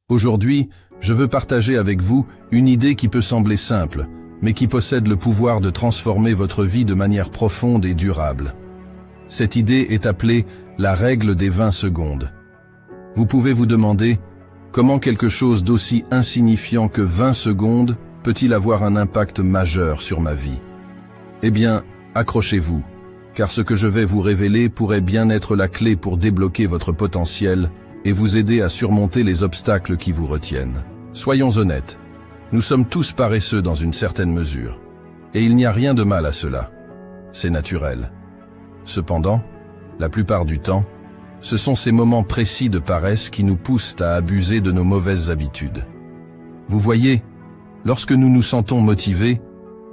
Aujourd'hui, je veux partager avec vous une idée qui peut sembler simple, mais qui possède le pouvoir de transformer votre vie de manière profonde et durable. Cette idée est appelée la règle des 20 secondes. Vous pouvez vous demander, comment quelque chose d'aussi insignifiant que 20 secondes peut-il avoir un impact majeur sur ma vie? Eh bien, accrochez-vous, car ce que je vais vous révéler pourrait bien être la clé pour débloquer votre potentiel et vous aider à surmonter les obstacles qui vous retiennent. Soyons honnêtes, nous sommes tous paresseux dans une certaine mesure, et il n'y a rien de mal à cela. C'est naturel. Cependant, la plupart du temps, ce sont ces moments précis de paresse qui nous poussent à abuser de nos mauvaises habitudes. Vous voyez, lorsque nous nous sentons motivés,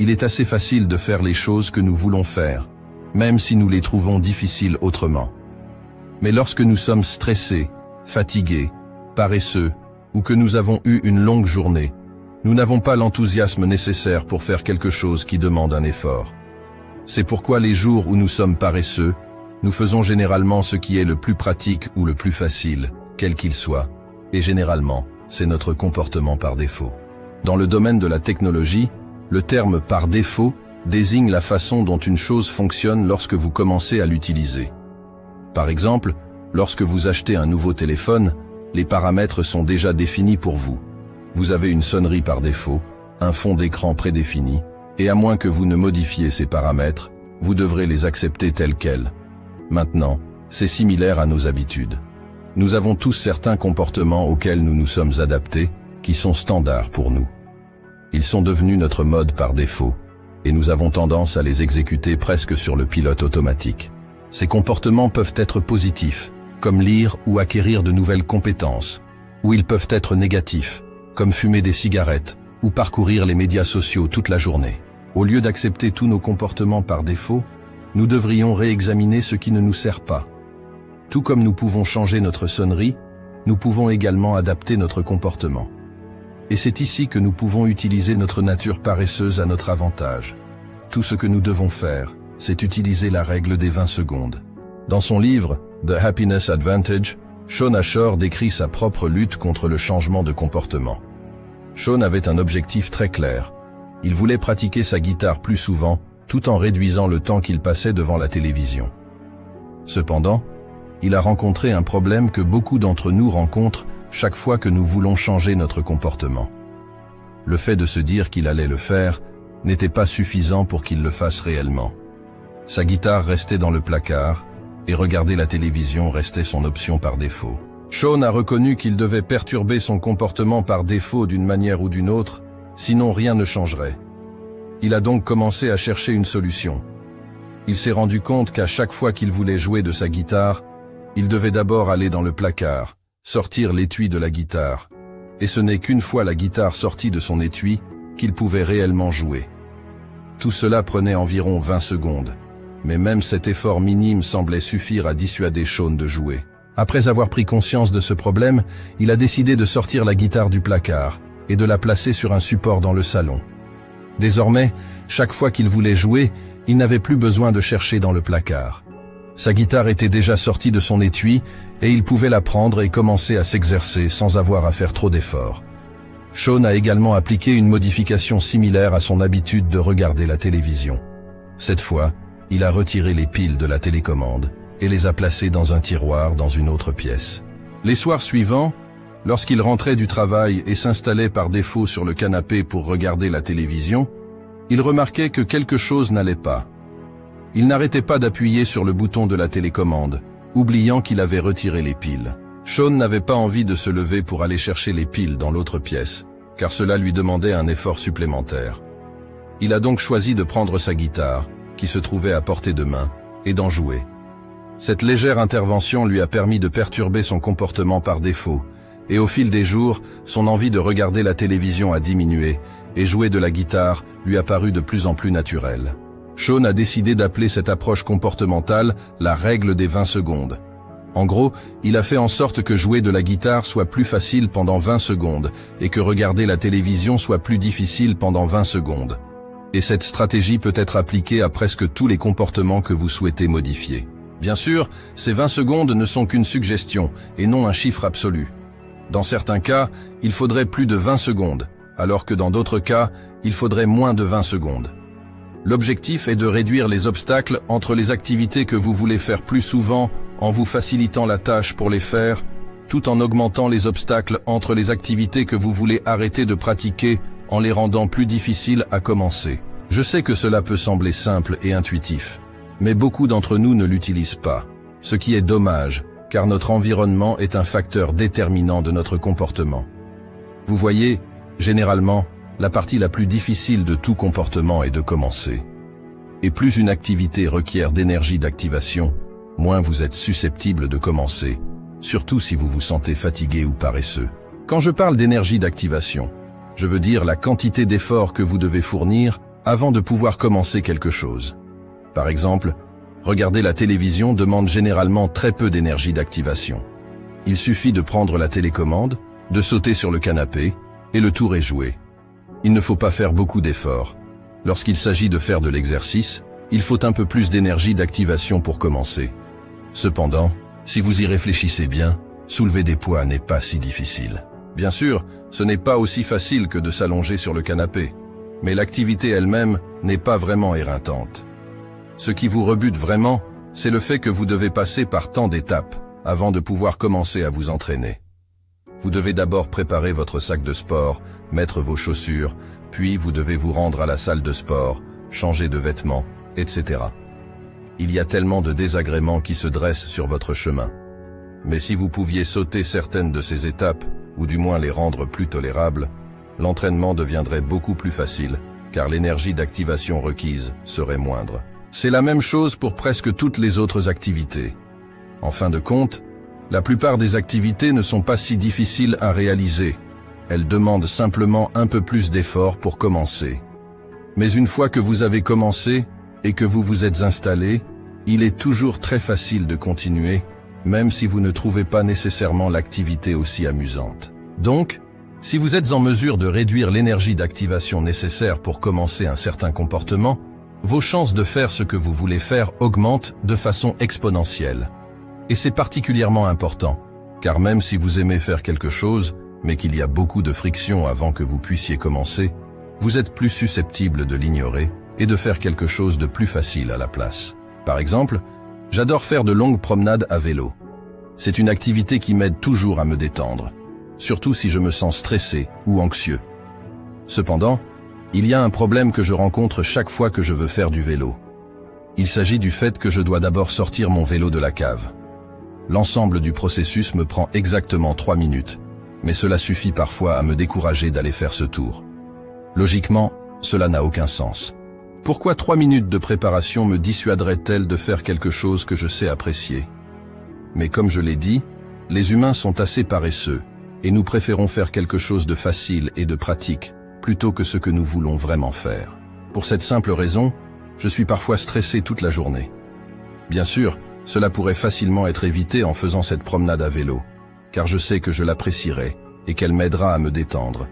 il est assez facile de faire les choses que nous voulons faire, même si nous les trouvons difficiles autrement. Mais lorsque nous sommes stressés, fatigués, paresseux, ou que nous avons eu une longue journée, nous n'avons pas l'enthousiasme nécessaire pour faire quelque chose qui demande un effort. C'est pourquoi les jours où nous sommes paresseux, nous faisons généralement ce qui est le plus pratique ou le plus facile, quel qu'il soit, et généralement, c'est notre comportement par défaut. Dans le domaine de la technologie, le terme « par défaut » désigne la façon dont une chose fonctionne lorsque vous commencez à l'utiliser. Par exemple, lorsque vous achetez un nouveau téléphone, les paramètres sont déjà définis pour vous. Vous avez une sonnerie par défaut, un fond d'écran prédéfini, et à moins que vous ne modifiez ces paramètres, vous devrez les accepter tels quels. Maintenant, c'est similaire à nos habitudes. Nous avons tous certains comportements auxquels nous nous sommes adaptés, qui sont standards pour nous. Ils sont devenus notre mode par défaut, et nous avons tendance à les exécuter presque sur le pilote automatique. Ces comportements peuvent être positifs, comme lire ou acquérir de nouvelles compétences, ou ils peuvent être négatifs, comme fumer des cigarettes ou parcourir les médias sociaux toute la journée. Au lieu d'accepter tous nos comportements par défaut, nous devrions réexaminer ce qui ne nous sert pas. Tout comme nous pouvons changer notre sonnerie, nous pouvons également adapter notre comportement. Et c'est ici que nous pouvons utiliser notre nature paresseuse à notre avantage. Tout ce que nous devons faire, c'est utiliser la règle des 20 secondes. Dans son livre « The Happiness Advantage », Shawn Ashore décrit sa propre lutte contre le changement de comportement. Shawn avait un objectif très clair. Il voulait pratiquer sa guitare plus souvent, tout en réduisant le temps qu'il passait devant la télévision. Cependant, il a rencontré un problème que beaucoup d'entre nous rencontrent chaque fois que nous voulons changer notre comportement. Le fait de se dire qu'il allait le faire n'était pas suffisant pour qu'il le fasse réellement. Sa guitare restait dans le placard, et regarder la télévision restait son option par défaut. Shawn a reconnu qu'il devait perturber son comportement par défaut d'une manière ou d'une autre, sinon rien ne changerait. Il a donc commencé à chercher une solution. Il s'est rendu compte qu'à chaque fois qu'il voulait jouer de sa guitare, il devait d'abord aller dans le placard, sortir l'étui de la guitare, et ce n'est qu'une fois la guitare sortie de son étui qu'il pouvait réellement jouer. Tout cela prenait environ 20 secondes, mais même cet effort minime semblait suffire à dissuader Shawn de jouer. Après avoir pris conscience de ce problème, il a décidé de sortir la guitare du placard et de la placer sur un support dans le salon. Désormais, chaque fois qu'il voulait jouer, il n'avait plus besoin de chercher dans le placard. Sa guitare était déjà sortie de son étui et il pouvait la prendre et commencer à s'exercer sans avoir à faire trop d'efforts. Shawn a également appliqué une modification similaire à son habitude de regarder la télévision. Cette fois, il a retiré les piles de la télécommande et les a placées dans un tiroir dans une autre pièce. Les soirs suivants, lorsqu'il rentrait du travail et s'installait par défaut sur le canapé pour regarder la télévision, il remarquait que quelque chose n'allait pas. Il n'arrêtait pas d'appuyer sur le bouton de la télécommande, oubliant qu'il avait retiré les piles. Shawn n'avait pas envie de se lever pour aller chercher les piles dans l'autre pièce, car cela lui demandait un effort supplémentaire. Il a donc choisi de prendre sa guitare, qui se trouvait à portée de main, et d'en jouer. Cette légère intervention lui a permis de perturber son comportement par défaut, et au fil des jours, son envie de regarder la télévision a diminué, et jouer de la guitare lui a paru de plus en plus naturel. Shawn a décidé d'appeler cette approche comportementale la règle des 20 secondes. En gros, il a fait en sorte que jouer de la guitare soit plus facile pendant 20 secondes, et que regarder la télévision soit plus difficile pendant 20 secondes. Et cette stratégie peut être appliquée à presque tous les comportements que vous souhaitez modifier. Bien sûr, ces 20 secondes ne sont qu'une suggestion, et non un chiffre absolu. Dans certains cas, il faudrait plus de 20 secondes, alors que dans d'autres cas, il faudrait moins de 20 secondes. L'objectif est de réduire les obstacles entre les activités que vous voulez faire plus souvent en vous facilitant la tâche pour les faire, tout en augmentant les obstacles entre les activités que vous voulez arrêter de pratiquer en les rendant plus difficiles à commencer. Je sais que cela peut sembler simple et intuitif, mais beaucoup d'entre nous ne l'utilisent pas, ce qui est dommage, car notre environnement est un facteur déterminant de notre comportement. Vous voyez, généralement, la partie la plus difficile de tout comportement est de commencer. Et plus une activité requiert d'énergie d'activation, moins vous êtes susceptible de commencer, surtout si vous vous sentez fatigué ou paresseux. Quand je parle d'énergie d'activation, je veux dire la quantité d'efforts que vous devez fournir avant de pouvoir commencer quelque chose. Par exemple, regarder la télévision demande généralement très peu d'énergie d'activation. Il suffit de prendre la télécommande, de sauter sur le canapé, et le tour est joué. Il ne faut pas faire beaucoup d'efforts. Lorsqu'il s'agit de faire de l'exercice, il faut un peu plus d'énergie d'activation pour commencer. Cependant, si vous y réfléchissez bien, soulever des poids n'est pas si difficile. Bien sûr, ce n'est pas aussi facile que de s'allonger sur le canapé, mais l'activité elle-même n'est pas vraiment éreintante. Ce qui vous rebute vraiment, c'est le fait que vous devez passer par tant d'étapes avant de pouvoir commencer à vous entraîner. Vous devez d'abord préparer votre sac de sport, mettre vos chaussures, puis vous devez vous rendre à la salle de sport, changer de vêtements, etc. Il y a tellement de désagréments qui se dressent sur votre chemin. Mais si vous pouviez sauter certaines de ces étapes, ou du moins les rendre plus tolérables, l'entraînement deviendrait beaucoup plus facile, car l'énergie d'activation requise serait moindre. C'est la même chose pour presque toutes les autres activités. En fin de compte, la plupart des activités ne sont pas si difficiles à réaliser. Elles demandent simplement un peu plus d'efforts pour commencer. Mais une fois que vous avez commencé et que vous vous êtes installé, il est toujours très facile de continuer, même si vous ne trouvez pas nécessairement l'activité aussi amusante. Donc, si vous êtes en mesure de réduire l'énergie d'activation nécessaire pour commencer un certain comportement, vos chances de faire ce que vous voulez faire augmentent de façon exponentielle. Et c'est particulièrement important, car même si vous aimez faire quelque chose, mais qu'il y a beaucoup de friction avant que vous puissiez commencer, vous êtes plus susceptible de l'ignorer et de faire quelque chose de plus facile à la place. Par exemple, j'adore faire de longues promenades à vélo. C'est une activité qui m'aide toujours à me détendre, surtout si je me sens stressé ou anxieux. Cependant, il y a un problème que je rencontre chaque fois que je veux faire du vélo. Il s'agit du fait que je dois d'abord sortir mon vélo de la cave. L'ensemble du processus me prend exactement 3 minutes, mais cela suffit parfois à me décourager d'aller faire ce tour. Logiquement, cela n'a aucun sens. Pourquoi 3 minutes de préparation me dissuaderaient-elles de faire quelque chose que je sais apprécier? Mais comme je l'ai dit, les humains sont assez paresseux, et nous préférons faire quelque chose de facile et de pratique, plutôt que ce que nous voulons vraiment faire. Pour cette simple raison, je suis parfois stressé toute la journée. Bien sûr, cela pourrait facilement être évité en faisant cette promenade à vélo, car je sais que je l'apprécierai et qu'elle m'aidera à me détendre.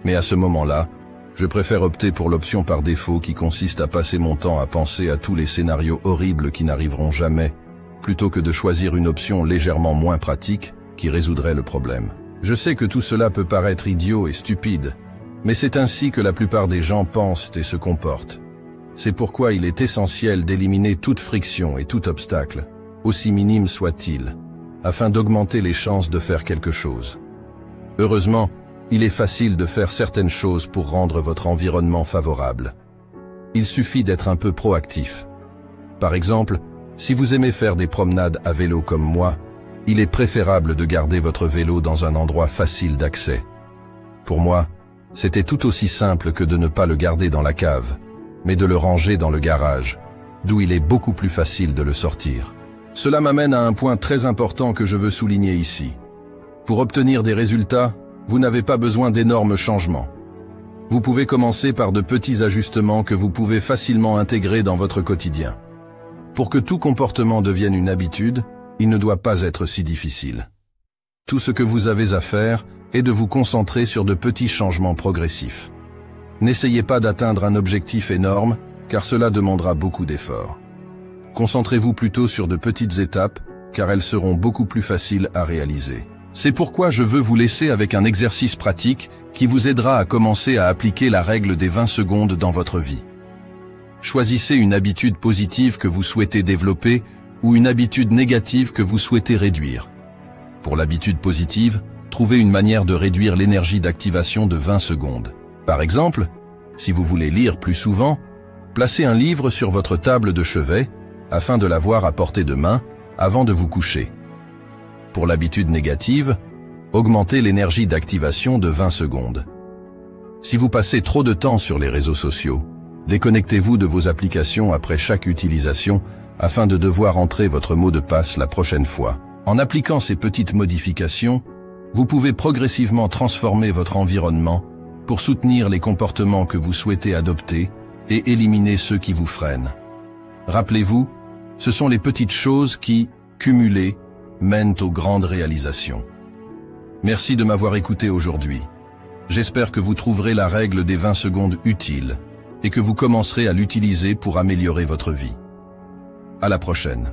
Mais à ce moment-là, je préfère opter pour l'option par défaut qui consiste à passer mon temps à penser à tous les scénarios horribles qui n'arriveront jamais, plutôt que de choisir une option légèrement moins pratique qui résoudrait le problème. Je sais que tout cela peut paraître idiot et stupide, mais c'est ainsi que la plupart des gens pensent et se comportent. C'est pourquoi il est essentiel d'éliminer toute friction et tout obstacle, aussi minime soit-il, afin d'augmenter les chances de faire quelque chose. Heureusement, il est facile de faire certaines choses pour rendre votre environnement favorable. Il suffit d'être un peu proactif. Par exemple, si vous aimez faire des promenades à vélo comme moi, il est préférable de garder votre vélo dans un endroit facile d'accès. Pour moi, c'était tout aussi simple que de ne pas le garder dans la cave, mais de le ranger dans le garage, d'où il est beaucoup plus facile de le sortir. Cela m'amène à un point très important que je veux souligner ici. Pour obtenir des résultats, vous n'avez pas besoin d'énormes changements. Vous pouvez commencer par de petits ajustements que vous pouvez facilement intégrer dans votre quotidien. Pour que tout comportement devienne une habitude, il ne doit pas être si difficile. Tout ce que vous avez à faire est de vous concentrer sur de petits changements progressifs. N'essayez pas d'atteindre un objectif énorme, car cela demandera beaucoup d'efforts. Concentrez-vous plutôt sur de petites étapes, car elles seront beaucoup plus faciles à réaliser. C'est pourquoi je veux vous laisser avec un exercice pratique qui vous aidera à commencer à appliquer la règle des 20 secondes dans votre vie. Choisissez une habitude positive que vous souhaitez développer ou une habitude négative que vous souhaitez réduire. Pour l'habitude positive, trouvez une manière de réduire l'énergie d'activation de 20 secondes. Par exemple, si vous voulez lire plus souvent, placez un livre sur votre table de chevet afin de l'avoir à portée de main avant de vous coucher. Pour l'habitude négative, augmentez l'énergie d'activation de 20 secondes. Si vous passez trop de temps sur les réseaux sociaux, déconnectez-vous de vos applications après chaque utilisation afin de devoir entrer votre mot de passe la prochaine fois. En appliquant ces petites modifications, vous pouvez progressivement transformer votre environnement pour soutenir les comportements que vous souhaitez adopter et éliminer ceux qui vous freinent. Rappelez-vous, ce sont les petites choses qui, cumulées, mènent aux grandes réalisations. Merci de m'avoir écouté aujourd'hui. J'espère que vous trouverez la règle des 20 secondes utile et que vous commencerez à l'utiliser pour améliorer votre vie. À la prochaine.